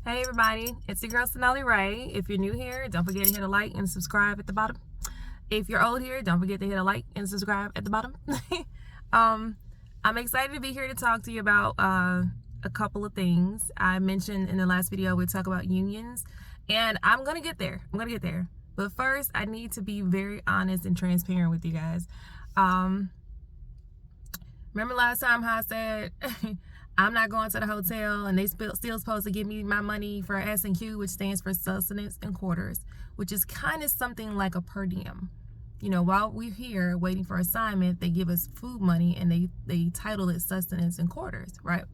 Hey everybody, it's your girl Sonali Ray. If you're new here, don't forget to hit a like and subscribe at the bottom. If you're old here, don't forget to hit a like and subscribe at the bottom. I'm excited to be here to talk to you about a couple of things. I mentioned in the last video we talk about unions, and I'm gonna get there. But first, I need to be very honest and transparent with you guys. Remember last time how I said I'm not going to the hotel and they still supposed to give me my money for SIU, which stands for sustenance and quarters, which is kind of something like a per diem. You know, while we're here waiting for assignment, they give us food money and they title it sustenance and quarters, right?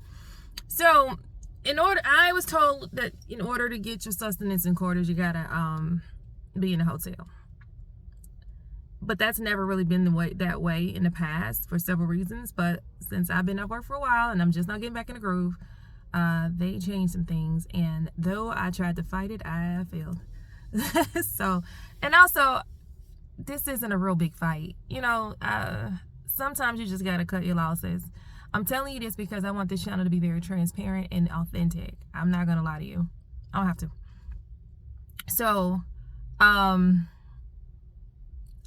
So I was told that in order to get your sustenance and quarters, you gotta be in a hotel. But that's never really been that way in the past for several reasons. But since I've been at work for a while and I'm just not getting back in the groove, they changed some things. And though I tried to fight it, I failed. So, and also, this isn't a real big fight. You know, sometimes you just got to cut your losses. I'm telling you this because I want this channel to be very transparent and authentic. I'm not going to lie to you. I don't have to. So,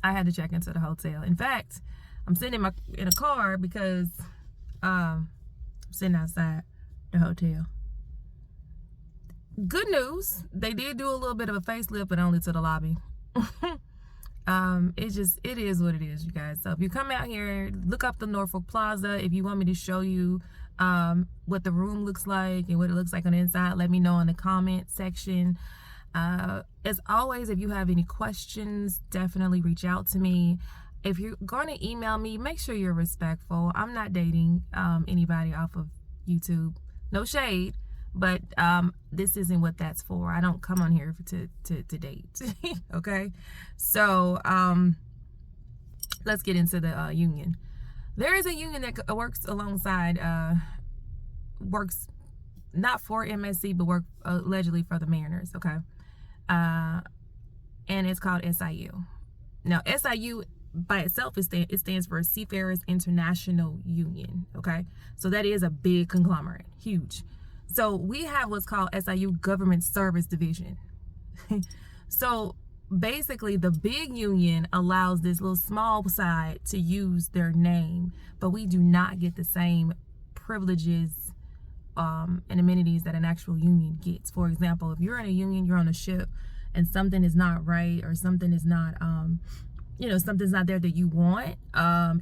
I had to check into the hotel. In fact, I'm sitting in a car because I'm sitting outside the hotel. Good news, they did do a little bit of a facelift, but only to the lobby. It is what it is, you guys. So if you come out here, look up the Norfolk Plaza. If you want me to show you what the room looks like and what it looks like on the inside, let me know in the comment section. As always, if you have any questions, definitely reach out to me. If you're going to email me, make sure you're respectful. I'm not dating anybody off of YouTube. No shade, but this isn't what that's for. I don't come on here to date. Okay, so let's get into the union. There is a union that works alongside, works not for MSC, but work allegedly for the Mariners. Okay. And it's called SIU. Now, SIU by itself, it stands for Seafarers International Union. Okay, so that is a big conglomerate, huge. So we have what's called SIU Government Service Division. So basically, the big union allows this little small side to use their name, but we do not get the same privileges and amenities that an actual union gets. For example, if you're in a union, you're on a ship and something is not right, or something is not something's not there that you want,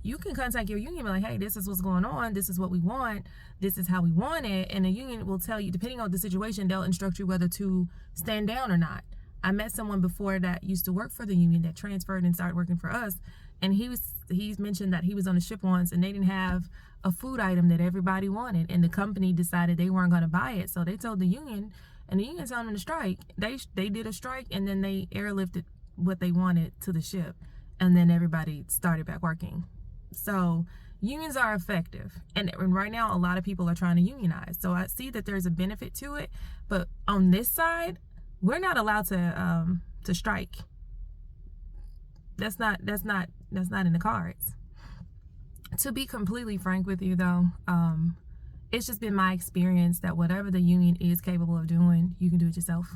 you can contact your union and be like, hey, this is what's going on, this is what we want, this is how we want it, and the union will tell you, depending on the situation, they'll instruct you whether to stand down or not. I met someone before that used to work for the union that transferred and started working for us, and he's mentioned that he was on a ship once and they didn't have a food item that everybody wanted, and the company decided they weren't going to buy it, so they told the union, and the union told them to strike. They did a strike, and then they airlifted what they wanted to the ship, and then everybody started back working. So unions are effective, and right now a lot of people are trying to unionize, so I see that there's a benefit to it. But on this side, we're not allowed to strike. That's not in the cards. To be completely frank with you, though, it's just been my experience that whatever the union is capable of doing, you can do it yourself.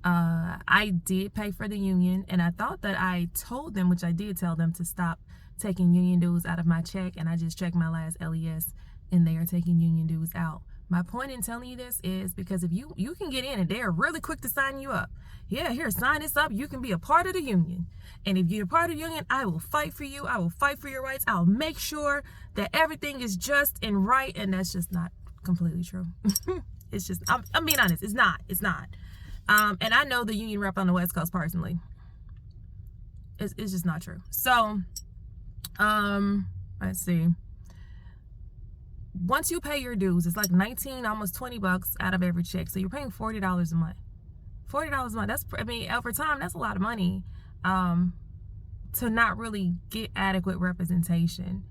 I did pay for the union, and I thought that I told them, which I did tell them, to stop taking union dues out of my check, and I just checked my last LES, and they are taking union dues out. My point in telling you this is because if you can get in and they're really quick to sign you up. Yeah, here, sign this up. You can be a part of the union. And if you're a part of the union, I will fight for you. I will fight for your rights. I'll make sure that everything is just and right. And that's just not completely true. It's just, I'm being honest. It's not. And I know the union rep on the West Coast personally. It's just not true. So, let's see. Once you pay your dues, it's like 19, almost 20 bucks out of every check. So you're paying $40 a month. $40 a month. That's, I mean, over time, that's a lot of money to not really get adequate representation.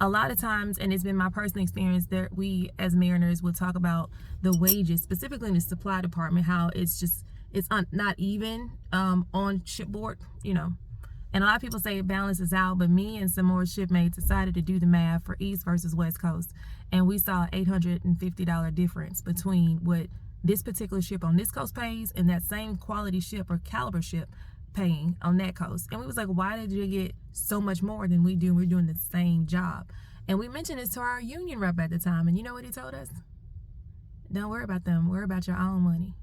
A lot of times, and it's been my personal experience, that we as mariners would talk about the wages, specifically in the supply department, how it's not even on shipboard, you know. And a lot of people say it balances out, but me and some more shipmates decided to do the math for East versus West Coast. And we saw $850 difference between what this particular ship on this coast pays, and that same quality ship or caliber ship paying on that coast. And we was like, why did you get so much more than we do? We're doing the same job. And we mentioned this to our union rep at the time, and you know what he told us? Don't worry about them, worry about your own money.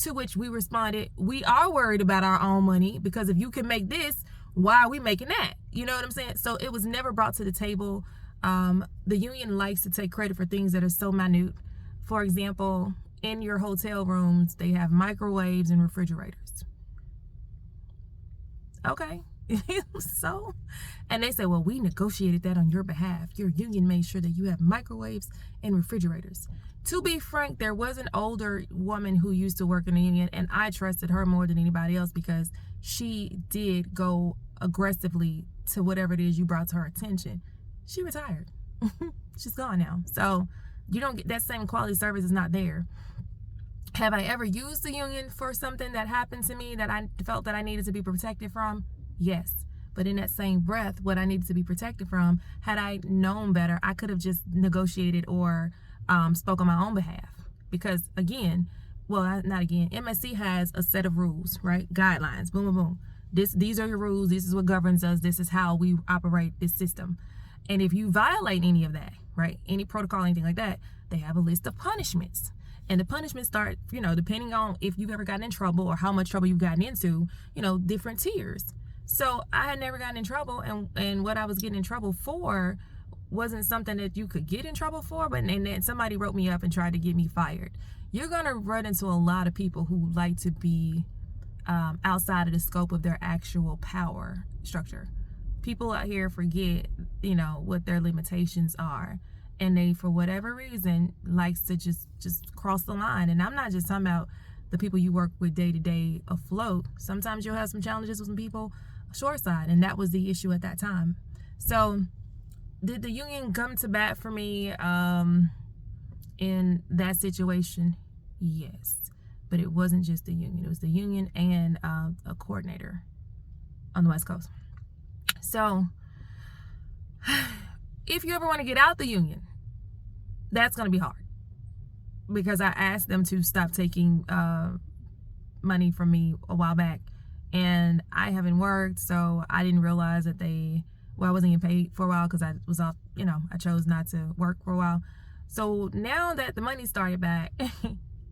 To which we responded, we are worried about our own money, because if you can make this, why are we making that? You know what I'm saying? So it was never brought to the table. The union likes to take credit for things that are so minute. For example, in your hotel rooms, they have microwaves and refrigerators. Okay. So, and they say, well, we negotiated that on your behalf. Your union made sure that you have microwaves and refrigerators. To be frank, there was an older woman who used to work in the union, and I trusted her more than anybody else, because she did go aggressively to whatever it is you brought to her attention. She retired. She's gone now. So you don't get that same quality service is not there. Have I ever used the union for something that happened to me that I felt that I needed to be protected from? Yes. But in that same breath, what I needed to be protected from, had I known better, I could have just negotiated or spoke on my own behalf. Because again, well, not again, MSC has a set of rules, right? Guidelines, boom, boom, boom. These are your rules. This is what governs us. This is how we operate this system. And if you violate any of that, right, any protocol, anything like that, they have a list of punishments. And the punishments start, depending on if you've ever gotten in trouble or how much trouble you've gotten into, different tiers. So I had never gotten in trouble, and what I was getting in trouble for wasn't something that you could get in trouble for, and then somebody wrote me up and tried to get me fired. You're going to run into a lot of people who like to be outside of the scope of their actual power structure. People out here forget, what their limitations are, and they, for whatever reason, likes to just cross the line. And I'm not just talking about the people you work with day to day afloat. Sometimes you'll have some challenges with some people shoreside, and that was the issue at that time. So did the union come to bat for me in that situation? Yes, but it wasn't just the union. It was the union and a coordinator on the West Coast. So if you ever want to get out the union, that's going to be hard, because I asked them to stop taking money from me a while back, and I haven't worked, so I didn't realize that I wasn't getting paid for a while, because I was off, I chose not to work for a while. So now that the money started back,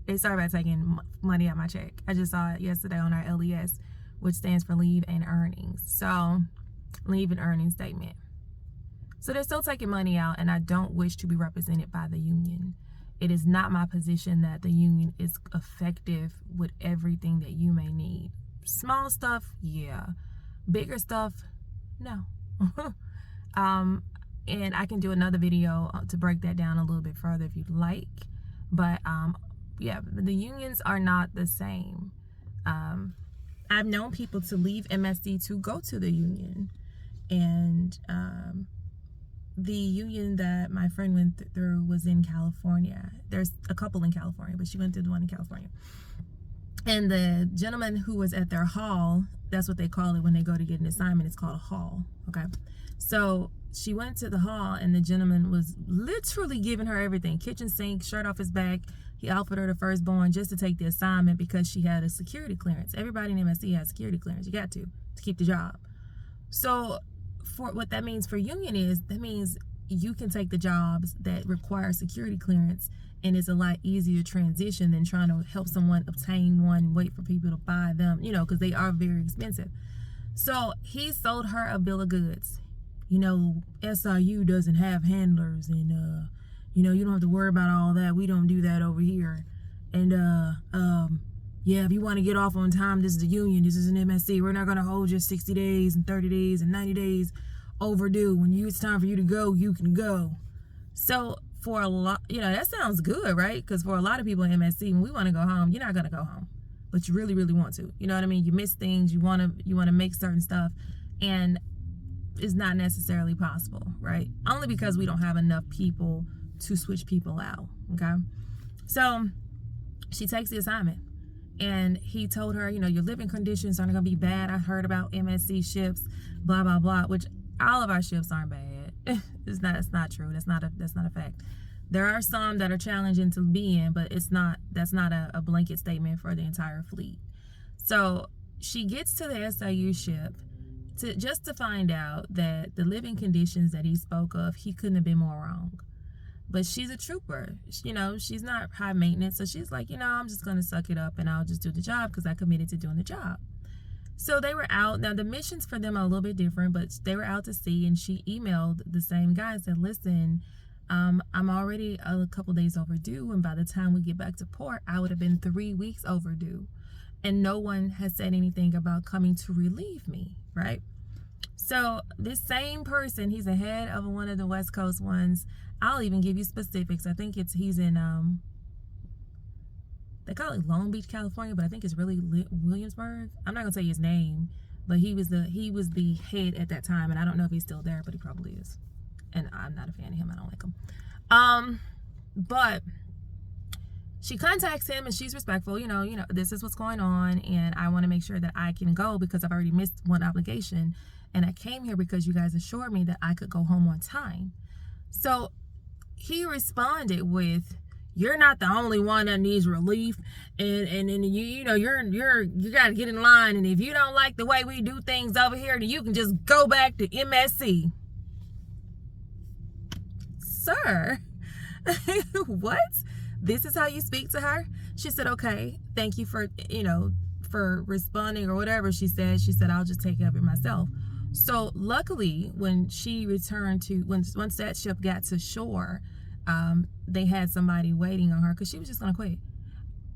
they started back taking money out of my check. I just saw it yesterday on our LES, which stands for leave and earnings. So leave and earnings statement. So they're still taking money out, and I don't wish to be represented by the union. It is not my position that the union is effective with everything that you may need. Small stuff, yeah. Bigger stuff, no. And I can do another video to break that down a little bit further if you'd like. But yeah, the unions are not the same. I've known people to leave MSC to go to the union. And the union that my friend went through was in California. There's a couple in California, but she went through the one in California. And the gentleman who was at their hall, that's what they call it when they go to get an assignment, it's called a hall, okay? So she went to the hall, and the gentleman was literally giving her everything. Kitchen sink, shirt off his back. He offered her the firstborn just to take the assignment because she had a security clearance. Everybody in MSC has security clearance. You got to keep the job. So for what that means for union is, that means you can take the jobs that require security clearance, and it's a lot easier transition than trying to help someone obtain one and wait for people to buy them, because they are very expensive. So he sold her a bill of goods. SIU doesn't have handlers, and you don't have to worry about all that. We don't do that over here. And yeah, if you want to get off on time, this is the union, this is an MSC. We're not going to hold you 60 days and 30 days and 90 days overdue. When it's time for you to go, you can go. So for a lot, that sounds good, right? Because for a lot of people in MSC, when we want to go home, you're not going to go home, but you really, really want to. You know what I mean? You miss things. You want to make certain stuff, and it's not necessarily possible, right? Only because we don't have enough people to switch people out. Okay, so she takes the assignment, and he told her, your living conditions aren't going to be bad. I heard about MSC ships, blah blah blah, which all of our ships aren't bad. It's not true. That's not a fact. There are some that are challenging to be in, but that's not a blanket statement for the entire fleet. So she gets to the SIU ship just to find out that the living conditions that he spoke of, he couldn't have been more wrong. But she's a trooper. You know, she's not high maintenance. So she's like, I'm just going to suck it up and I'll just do the job because I committed to doing the job. So they were out. Now, the missions for them are a little bit different, but they were out to sea, and she emailed the same guy and said, listen, I'm already a couple days overdue, and by the time we get back to port, I would have been 3 weeks overdue. And no one has said anything about coming to relieve me, right? So this same person, he's the head of one of the West Coast ones. I'll even give you specifics. I think he's in, they call it Long Beach, California, but I think it's really Williamsburg. I'm not gonna tell you his name, but he was the head at that time, and I don't know if he's still there, but he probably is. And I'm not a fan of him. I don't like him. But she contacts him, and she's respectful. This is what's going on, and I want to make sure that I can go because I've already missed one obligation, and I came here because you guys assured me that I could go home on time. So he responded with, "You're not the only one that needs relief, and you gotta get in line. And if you don't like the way we do things over here, then you can just go back to MSC." Sir, what? This is how you speak to her? She said, "Okay, thank you for responding," or whatever she said. She said, "I'll just take care of it myself." So luckily, when she returned once that ship got to shore, they had somebody waiting on her because she was just gonna quit.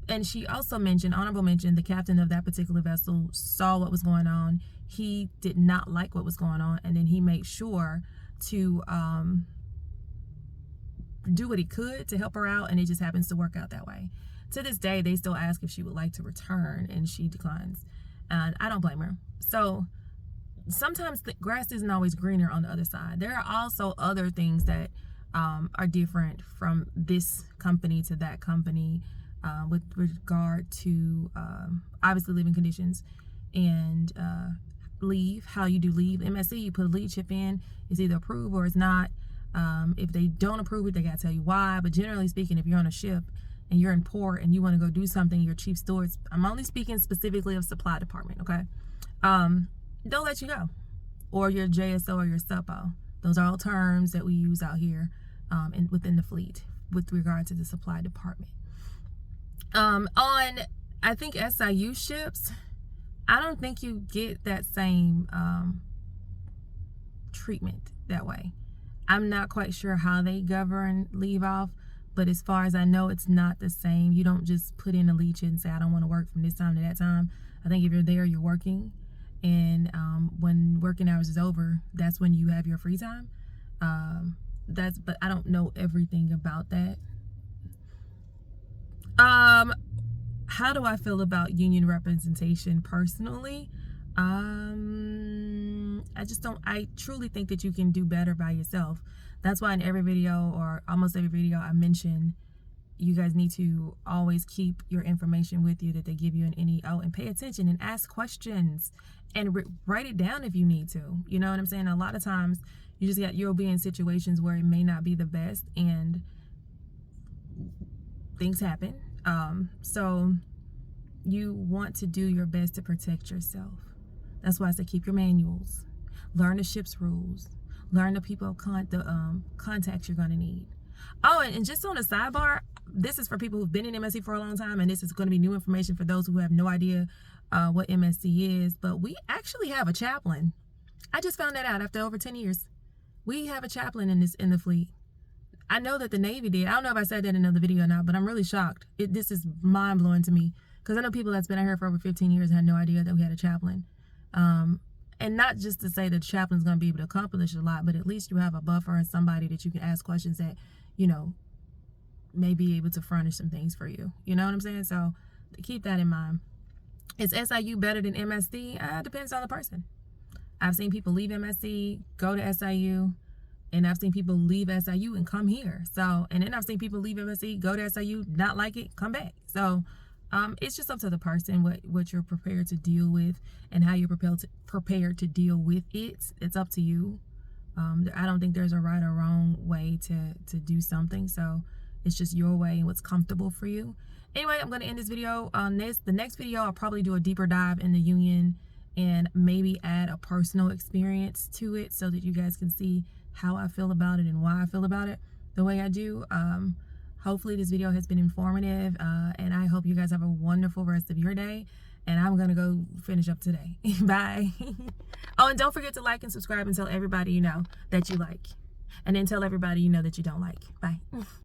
And she also honorable mention, the captain of that particular vessel saw what was going on. He did not like what was going on, and then he made sure to do what he could to help her out, and it just happens to work out that way. To this day, they still ask if she would like to return, and she declines, and I don't blame her. So sometimes the grass isn't always greener on the other side. There are also other things that are different from this company to that company with regard to obviously living conditions and leave, how you do leave. MSC, you put a lead chip in, it's either approved or it's not. If they don't approve it, they gotta tell you why. But generally speaking, if you're on a ship and you're in port and you want to go do something, your chief stewards, I'm only speaking specifically of supply department, okay? They'll let you go, or your JSO or your SUPO. Those are all terms that we use out here within the fleet with regard to the supply department. On, I think, SIU ships, I don't think you get that same treatment that way. I'm not quite sure how they govern leave off, but as far as I know, it's not the same. You don't just put in a lead chip and say, I don't want to work from this time to that time. I think if you're there, you're working. And when working hours is over, that's when you have your free time. But I don't know everything about that. How do I feel about union representation personally? I truly think that you can do better by yourself. That's why in every video, or almost every video, I mention you guys need to always keep your information with you that they give you in NEO, and pay attention and ask questions and write it down if you need to. You know what I'm saying? A lot of times you'll be in situations where it may not be the best and things happen. So you want to do your best to protect yourself. That's why I say keep your manuals, learn the ship's rules, learn the people contacts you're going to need. Oh, and just on a sidebar, this is for people who've been in MSC for a long time, and this is going to be new information for those who have no idea what MSC is. But we actually have a chaplain. I just found that out after over 10 years. We have a chaplain in the fleet. I know that the Navy did. I don't know if I said that in another video or not, but I'm really shocked. This is mind-blowing to me, because I know people that's been out here for over 15 years had no idea that we had a chaplain. And not just to say the chaplain's going to be able to accomplish a lot, but at least you have a buffer and somebody that you can ask questions that, may be able to furnish some things for you. You know what I'm saying? So keep that in mind. Is SIU better than MSC? Depends on the person. I've seen people leave MSC, go to SIU, and I've seen people leave SIU and come here. So, and then I've seen people leave MSC, go to SIU, not like it, come back. So it's just up to the person what you're prepared to deal with and how you're prepared to deal with it. It's up to you. I don't think there's a right or wrong way to do something. So it's just your way and what's comfortable for you. Anyway, I'm going to end this video on this. The next video, I'll probably do a deeper dive in the union and maybe add a personal experience to it so that you guys can see how I feel about it and why I feel about it the way I do. Hopefully this video has been informative, and I hope you guys have a wonderful rest of your day. And I'm going to go finish up today. Bye. Oh, and don't forget to like and subscribe and tell everybody you know that you like. And then tell everybody you know that you don't like. Bye.